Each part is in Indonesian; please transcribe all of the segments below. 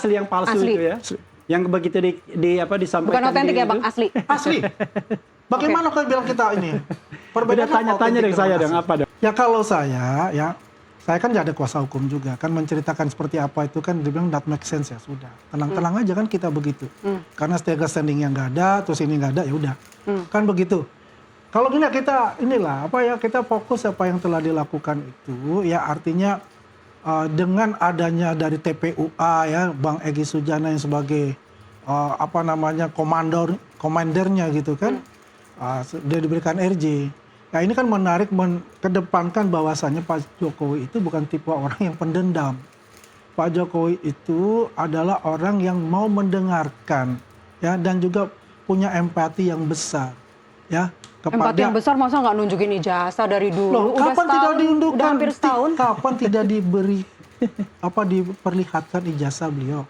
Asli yang palsu Asli. itu ya. Yang begitu disampaikan. Bukan otentik ya Bang, asli. Asli. Bagaimana kau bilang kita ini? Beda tanya-tanya dengan saya dong, apa dong? Ya kalau saya kan nggak ada kuasa hukum juga. Kan menceritakan seperti apa itu kan dibilang that make sense ya, sudah. Tenang-tenang aja kan kita begitu. Karena legal standing yang nggak ada, terus ini nggak ada, ya udah. Kan begitu. Kalau gini kita kita fokus apa yang telah dilakukan itu, ya artinya dengan adanya dari TPUA ya, Bang Egy Sujana yang sebagai komandernya gitu kan, dia diberikan RJ. Nah ini kan menarik mengedepankan bahwasannya Pak Jokowi itu bukan tipe orang yang pendendam. Pak Jokowi itu adalah orang yang mau mendengarkan ya, dan juga punya empati yang besar ya. Empati yang besar masa nggak nunjukin ijazah dari dulu? Loh, udah kapan setahun, tidak diundukkan? udah hampir setahun. Kapan tidak diberi diperlihatkan ijazah beliau?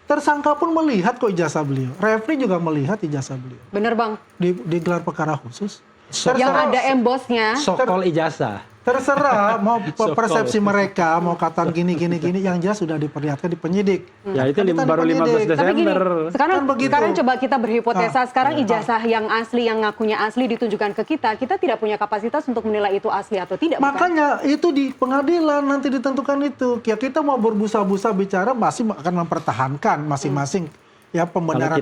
Tersangka pun melihat kok ijazah beliau. Refli juga melihat ijazah beliau. Bener Bang. Di gelar perkara khusus. Yang ada embosnya. Sokol ijazah. Terserah mau persepsi mereka, mau kata gini, yang jelas sudah diperlihatkan di penyidik. Ya itu Kan baru 15 Desember. Tapi gini, sekarang coba kita berhipotesa, sekarang iya. ijazah yang asli, yang ngakunya asli ditunjukkan ke kita tidak punya kapasitas untuk menilai itu asli atau tidak. Makanya itu di pengadilan nanti ditentukan itu. Ya kita mau berbusa-busa bicara masih akan mempertahankan masing-masing ya pembenaran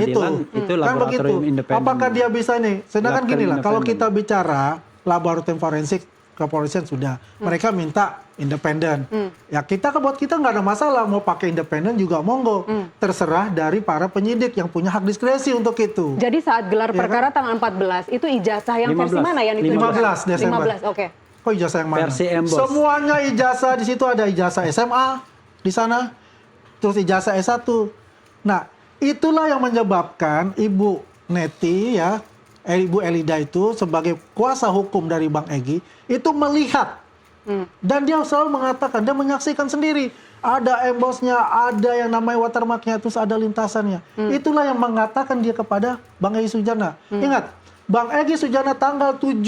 itu. Kan begitu. Apakah dia bisa ini? Sedangkan gini lah, kalau kita bicara laboratorium forensik kepolisian sudah, mereka minta independen. Ya buat kita nggak ada masalah, mau pakai independen juga monggo. Terserah dari para penyidik yang punya hak diskresi untuk itu. Jadi saat gelar perkara tanggal 14, itu ijazah yang versi mana yang ditunjukkan? 15 Desember. 15, oke. Kok ijazah yang mana? Versi embos. Semuanya ijazah di situ, ada ijazah SMA di sana, terus ijazah S1. Nah, itulah yang menyebabkan Ibu Neti ya, Ibu Elida itu sebagai kuasa hukum dari Bang Egy itu melihat dan dia selalu mengatakan, dia menyaksikan sendiri ada embosnya, ada yang namanya watermarknya, terus ada lintasannya. Itulah yang mengatakan dia kepada Bang Egy Sujana. Ingat, Bang Egy Sujana tanggal 7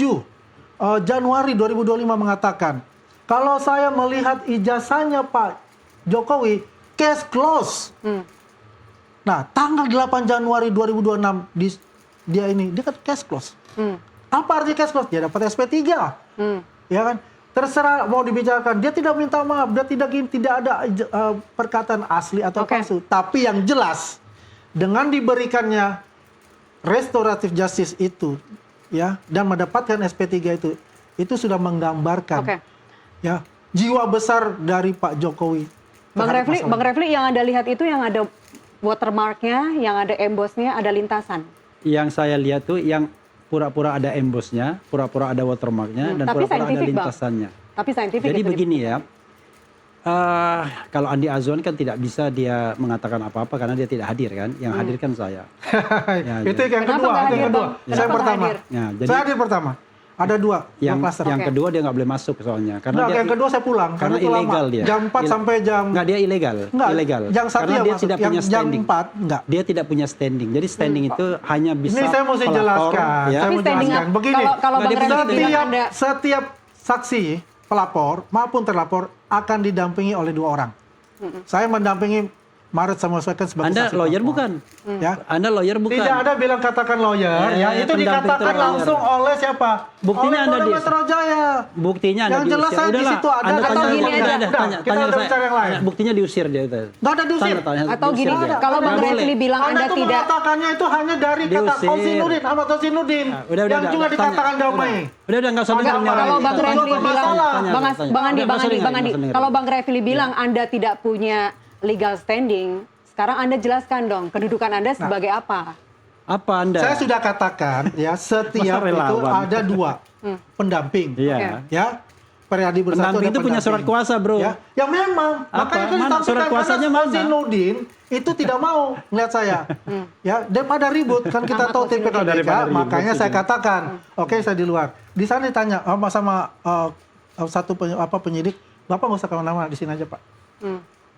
Januari 2025 mengatakan, kalau saya melihat ijazahnya Pak Jokowi, case close. Nah, tanggal 8 Januari 2026 dia kan case close. Apa arti case close? Dia dapat SP3. Ya kan? Terserah mau dibicarakan. Dia tidak minta maaf, dia tidak ada perkataan asli atau palsu. Tapi yang jelas dengan diberikannya restoratif justice itu ya, dan mendapatkan SP3 itu sudah menggambarkan ya jiwa besar dari Pak Jokowi. Bang Refli, yang Anda lihat itu yang ada watermarknya, yang ada embosnya, ada lintasan. Yang saya lihat tuh yang pura-pura ada embosnya, pura-pura ada watermarknya, dan pura-pura ada lintasannya. Tapi saintifik. Jadi begini ya, kalau Andi Azwan kan tidak bisa dia mengatakan apa-apa karena dia tidak hadir kan, yang hadir kan saya. Ya, itu yang kedua. Saya pertama. Ya, jadi, saya hadir pertama. Ada dua yang kedua dia nggak boleh masuk soalnya. Karena yang kedua saya pulang. Karena ilegal dia. Jam 4 sampai jam... Nggak, dia ilegal. Ilegal. Karena dia tidak punya standing. Jam 4, enggak. Dia tidak punya standing. Jadi standing itu hanya bisa ini saya mesti jelaskan. Ya. Saya mau jelaskan. Begini, kalau setiap saksi, pelapor maupun terlapor akan didampingi oleh 2 orang. Saya mendampingi Maret Samuel Sweken sebagai Anda saksi lawyer pelapor. bukan? Ya. Anda lawyer bukan? Tidak ada bilang katakan lawyer, ya itu dikatakan langsung oleh siapa? Buktinya oleh Anda Polda di Metro Jaya. Buktinya Anda yang jelas diusir. di situ ada. Atau gini aja. Kita udah bicara yang lain. Buktinya diusir dia. Nggak ada diusir. Atau gini, kalau Bang Refli bilang Anda tuh tidak... mengatakannya itu hanya dari kata Kosinudin, Ahmad Kosinudin. Yang juga dikatakan damai. Udah nggak usah dengar. Kalau Bang Refli bilang, Bang Andi, Tanya. kalau Bang Refli bilang Anda tidak punya legal standing, sekarang Anda jelaskan dong, kedudukan Anda sebagai apa? Apa Anda? Saya sudah katakan ya, setiap itu ada 2 pendamping. Iya. Ya. Periadi bersatu pendamping itu punya surat kuasa, Bro. Ya memang. Makanya itu Mana surat kuasanya mana? Kosinudin itu tidak mau melihat saya. Ya, daripada ribut kan kita tahu tipikal mereka, makanya saya katakan, oke saya di luar. Di sana ditanya sama satu penyidik, Bapak nggak usah kemana-mana, di sini aja Pak.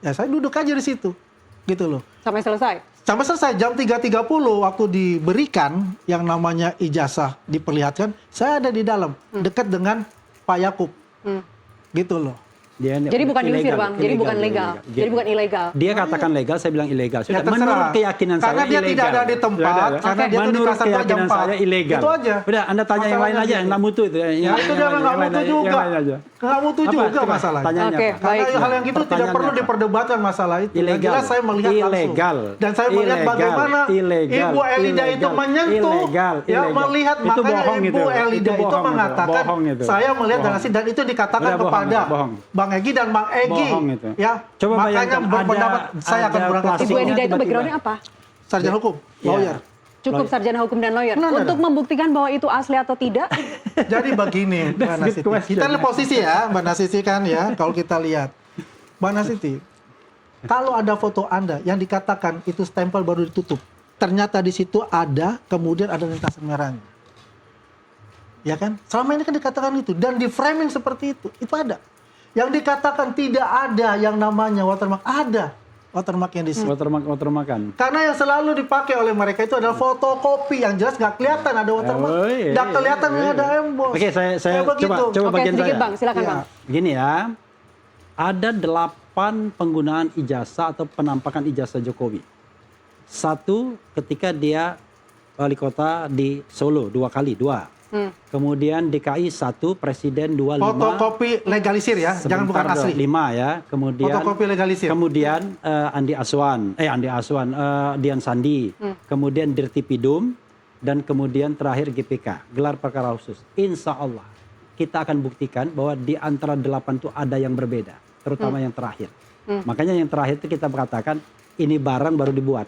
Ya saya duduk aja di situ. Gitu loh. Sampai selesai? Sampai selesai. Jam 3.30 waktu diberikan yang namanya ijazah diperlihatkan, saya ada di dalam, dekat dengan Pak Yakub. Gitu loh. Jadi bukan diusir, ilegal, Bang. Jadi bukan ilegal, legal. ilegal. Jadi bukan ilegal. Dia katakan legal, saya bilang ilegal. Ya Sudah, terserah. menurut keyakinan Karena saya dia ilegal. tidak ada di tempat, Sudah, karena dia tuh di menurut kasar 2 jam keyakinan 4. saya ilegal. Itu aja. Udah, Anda tanya yang lain Masalahnya aja, yang gitu. nggak mutu itu. Ya itu dia nggak mutu juga. Nggak mutu Apa? juga Coba, masalahnya. tanyanya Oke, apa? baik. Karena hal yang itu tidak Pertanyaannya perlu apa? diperdebatkan masalah itu. Yang Ilegal. jelas saya melihat Ilegal. langsung. Dan saya melihat Ilegal. bagaimana Ilegal. Ibu Elida itu Ilegal. menyentuh. Ilegal. Ya, Ilegal. melihat Itu makanya bohong Ibu itu. Elida Itu itu bohong itu. mengatakan, Bohong itu. saya melihat Bohong. dari sini dan itu dikatakan Udah bohong, kepada bohong. Bang Egy dan Bang Egy. Bohong itu. Ya, Coba makanya bayangkan berpendapat saya akan ada berangkat ke Ibu plastiknya Elida itu tiba-tiba. backgroundnya apa? sarjana hukum, Iya. lawyer. Cukup sarjana hukum dan lawyer. Nah, Untuk membuktikan bahwa itu asli atau tidak, Jadi begini, Mbak That's good Nasiti. question. Kita lihat posisi ya, Mbak Nasiti kan ya. Kalau kita lihat, Mbak Nasiti, kalau ada foto Anda yang dikatakan itu stempel baru ditutup, ternyata di situ ada, kemudian ada lintasan merahnya, ya kan? Selama ini kan dikatakan itu dan di framing seperti itu ada. Yang dikatakan tidak ada yang namanya watermark, ada watermark yang di situ. Watermark-an. Karena yang selalu dipakai oleh mereka itu adalah fotokopi yang jelas nggak kelihatan ada watermark, Oh, iya, nggak iya, kelihatan iya. ada emboss. Oke, saya Kayak begitu. coba oke bagian sedikit saya. Bang, silakan Iya. Bang. Gini ya, ada 8 penggunaan ijazah atau penampakan ijazah Jokowi. 1 ketika dia wali kota di Solo 2 kali, 2. Kemudian DKI 1, Presiden 25. Fotokopi legalisir ya, jangan bukan Sebentar, asli. 5 ya. Kemudian Fotokopi legalisir. Kemudian Dian Sandi. Kemudian Dirtipidum dan kemudian terakhir GPK, gelar perkara khusus. Insya Allah kita akan buktikan bahwa di antara 8 itu ada yang berbeda, terutama yang terakhir. Makanya yang terakhir itu kita mengatakan ini barang baru dibuat.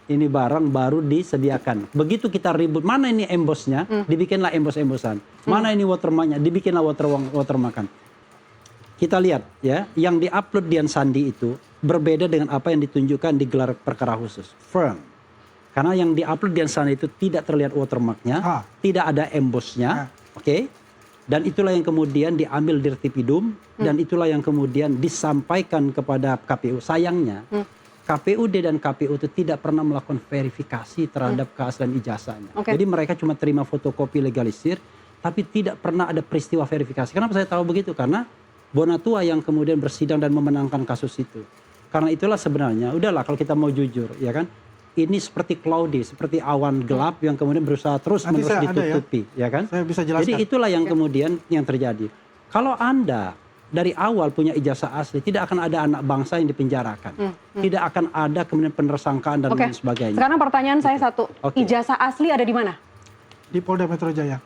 Ini barang baru disediakan. Begitu kita ribut, mana ini embossnya, dibikinlah emboss-embossan. Mana ini watermarknya, dibikinlah watermarkan. Kita lihat ya, yang diupload Dian Sandi itu berbeda dengan apa yang ditunjukkan di gelar perkara khusus. Firm. Karena yang diupload Dian Sandi itu tidak terlihat watermarknya, tidak ada embossnya, oke? Dan itulah yang kemudian diambil Dirtipidum, dan itulah yang kemudian disampaikan kepada KPU. Sayangnya, KPUD dan KPU itu tidak pernah melakukan verifikasi terhadap keaslian ijazahnya. Oke. Jadi mereka cuma terima fotokopi legalisir, tapi tidak pernah ada peristiwa verifikasi. Kenapa saya tahu begitu? Karena Bonatua yang kemudian bersidang dan memenangkan kasus itu. Karena itulah sebenarnya, udahlah kalau kita mau jujur, ya kan? Ini seperti cloudy, seperti awan gelap yang kemudian berusaha terus-menerus Nanti saya ada ditutupi, ya kan? Saya bisa jelaskan. Jadi itulah yang kemudian yang terjadi. Kalau Anda dari awal punya ijazah asli, tidak akan ada anak bangsa yang dipenjarakan. Tidak akan ada kemudian penersangkaan dan Oke. lain sebagainya. Sekarang pertanyaan saya satu. Oke. Ijazah asli ada di mana? Di Polda Metro Jaya.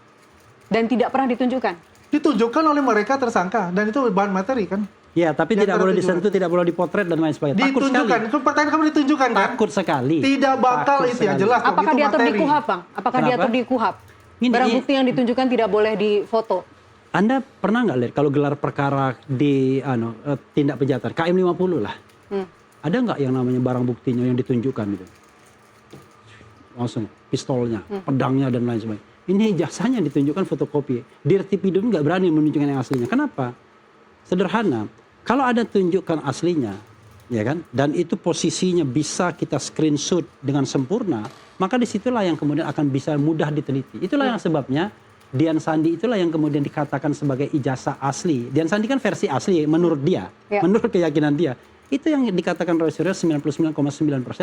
Dan tidak pernah ditunjukkan? Ditunjukkan oleh mereka tersangka dan itu bahan materi kan. Ya, tapi Yang tidak boleh tertujukan. disentuh, tidak boleh dipotret dan lain sebagainya. Takut sekali. Ditunjukkan. Itu pertanyaan kamu ditunjukkan kan? Takut sekali. Tidak bakal Takut itu ya sekali. jelas. dong, Apakah itu diatur di materi. KUHAP, Bang? Apakah Kenapa? diatur di KUHAP? Ini- Barang bukti yang ditunjukkan tidak boleh difoto. Anda pernah nggak lihat kalau gelar perkara di tindak kejahatan KM 50 lah. Ada nggak yang namanya barang buktinya yang ditunjukkan itu? Langsung pistolnya, pedangnya dan lain sebagainya. Ini ijazahnya ditunjukkan fotokopi. Dirtipidum nggak berani menunjukkan yang aslinya. Kenapa? Sederhana. Kalau ada tunjukkan aslinya, ya kan? Dan itu posisinya bisa kita screenshot dengan sempurna, maka disitulah yang kemudian akan bisa mudah diteliti. Itulah yang sebabnya Dian Sandi itulah yang kemudian dikatakan sebagai ijazah asli. Dian Sandi kan versi asli menurut dia, Ya. menurut keyakinan dia. Itu yang dikatakan Roy Suryo 99,9%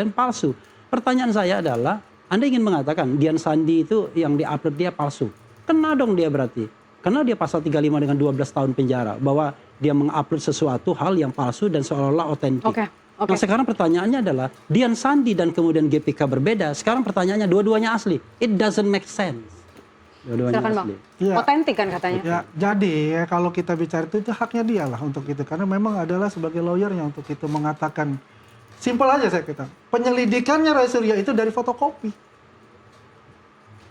palsu. Pertanyaan saya adalah, Anda ingin mengatakan Dian Sandi itu yang diupload dia palsu? Kena dong dia berarti. Karena dia pasal 35 dengan 12 tahun penjara. Bahwa dia mengupload sesuatu hal yang palsu dan seolah-olah otentik. Oke, oke. Nah sekarang pertanyaannya adalah, Dian Sandi dan kemudian GPK berbeda. Sekarang pertanyaannya dua-duanya asli. It doesn't make sense. Dua-duanya Silakan, Bang. asli. Iya. Otentik kan katanya? Ya, jadi ya, kalau kita bicara itu haknya dia lah untuk itu. Karena memang adalah sebagai lawyernya untuk itu mengatakan. Simpel aja saya kata. Penyelidikannya Roy Suryo itu dari fotokopi.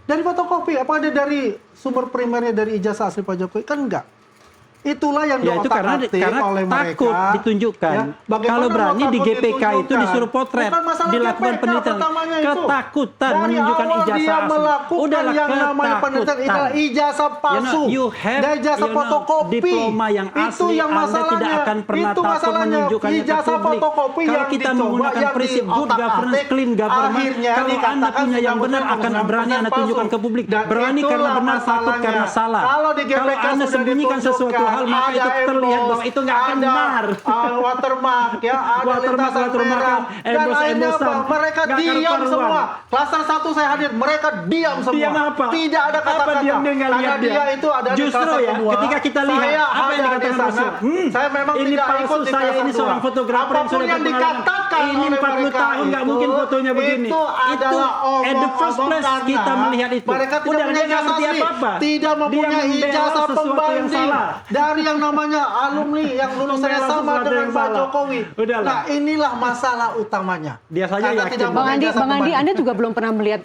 Dari fotokopi. Apa ada dari sumber primernya dari ijazah asli Pak Jokowi? Kan enggak. Itulah yang Ya itu karena oleh mereka. takut ditunjukkan. Ya, bagaimana Kalau berani mau di takut GPK itu ditunjukkan? disuruh potret, Bukan masalah dilakukan GPK penelitian. pertamanya itu. Ketakutan Dari menunjukkan awal ijazah dia asli. melakukan Udahlah, yang namanya penelitian ketakutan. adalah ijazah palsu. You have, dan ijazah fotokopi. diploma yang asli, itu yang Anda masalahnya. tidak akan pernah itu takut masalahnya. menunjukkannya ke Ijazah publik. fotokopi Kalau yang kita dicoba, menggunakan yang prinsip good diotak-atik, governance, clean government, akhirnya kalau Anda dikatakan punya yang benar sudah akan berani Anda tunjukkan ke publik. Dan Berani karena itulah benar, takut masalahnya. karena salah. Kalau di GPK Kalau Anda sudah sembunyikan sesuatu ditunjukkan, padahal maka itu terlihat bahwa itu nggak benar. Watermark ya, ada Watermark, lintasan merah. Dan akhirnya apa? Mereka Nggak diam karu-karuan. semua. Klaster 1 saya hadir, mereka diam semua. Diam apa? Tidak ada kata-kata. Apa diam dia nggak Karena lihat dia itu ada di Justru klaster ya, kedua. ketika kita lihat Saya apa yang ada di dikatakan sana. Rasul. Saya memang Ini tidak palsu, ikut di saya klaster ini 2. seorang fotografer yang Apapun sudah yang berpengalaman. dikatakan Ini oleh 40 mereka tahun nggak itu, mungkin fotonya begini. Itu adalah at the first omong-omong place karena kita melihat itu. mereka tidak Udah, punya dia nggak ijazah ngerti asli, apa-apa. tidak Dia mempunyai membela ijazah sesuatu yang pembanding salah. dari yang namanya alumni yang lulusannya Membela sama sesuatu dengan yang Pak salah. Jokowi. Udahlah. Nah, inilah masalah utamanya. Dia saja Karena yakin. tidak Bang punya Andi, ijazah Bang Andi, pembanding. Anda juga belum pernah melihat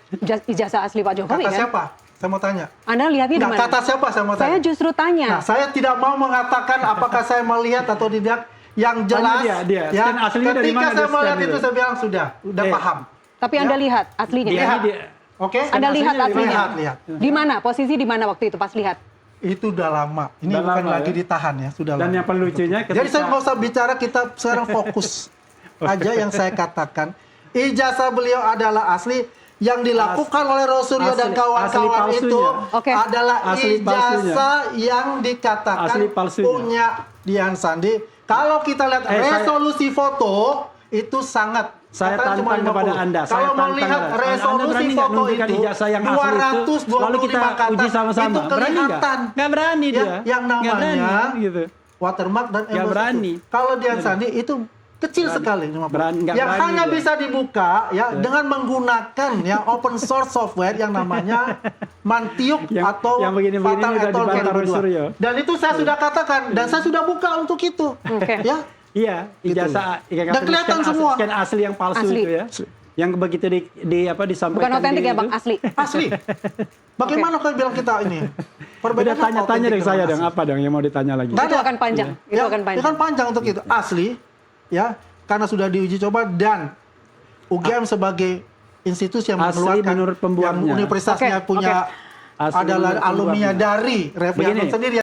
ijazah asli Pak Jokowi Kata kan? siapa? Saya mau tanya. Anda lihatnya di Nggak, mana? kata siapa saya mau Saya tanya? justru tanya. Nah, saya tidak mau mengatakan apakah saya melihat atau tidak. Yang jelas, dia. ya, Scan aslinya dari ketika mana saya dia melihat scan itu, itu? saya bilang sudah paham. Tapi Anda Ya. lihat aslinya. Dia- Lihat, dia- oke? Anda lihat aslinya aslinya. Lihat. Di mana? Posisi di mana waktu itu pas lihat? Itu udah lama. Ini Udah bukan lama, lagi ya? ditahan ya, sudah Dan lama. yang paling lucunya Jadi saya ketika nggak usah bicara, kita sekarang fokus aja yang saya katakan. Ijazah beliau adalah asli, yang dilakukan oleh Rosuryo dan asli kawan-kawan palsunya. itu Oke. adalah Asli ijazah yang dikatakan Asli palsunya. punya Dian Sandi. Kalau kita lihat resolusi foto itu sangat Saya katanya cuma tantang kepada 50. Anda. Kalau Saya mau tantang lihat Anda. Anda resolusi berani nggak foto menunjukkan itu ijazah yang asli itu? 225 Lalu kita kata, uji sama-sama. itu Berani nggak? kelihatan. Nggak berani Ya, dia. yang Nggak berani, namanya gitu. watermark dan Nggak emboss berani. itu. Kalau Dian Sandi itu kecil sekali, 50. Nggak yang berani hanya dia. bisa dibuka ya dengan menggunakan ya open source software yang namanya Mantiuk atau yang begini-begini Fatal udah Etol dibantah 2002. Rosuryo. Dan itu saya sudah katakan dan saya sudah buka untuk itu. Oke. Ya, Iya, ijazah Dan kelihatan semua. scan asli yang palsu Asli. itu ya. Yang begitu disampaikan Bukan otentik di ya Bang, itu. asli. asli. Bagaimana kau bilang kita ini? Udah Perbedaannya apa tanya-tanya otentik dari saya dengan dong, asli? apa dong yang mau ditanya lagi? Nggak Itu ada. akan panjang. Itu Ya, akan itu panjang. kan panjang untuk itu. Asli, ya, karena sudah diuji coba dan UGM sebagai institusi yang Asli mengeluarkan menurut pembuatnya. yang universitasnya Oke, punya Asli adalah menurut alumni pembuatnya. dari Refli Begini. Harun sendiri.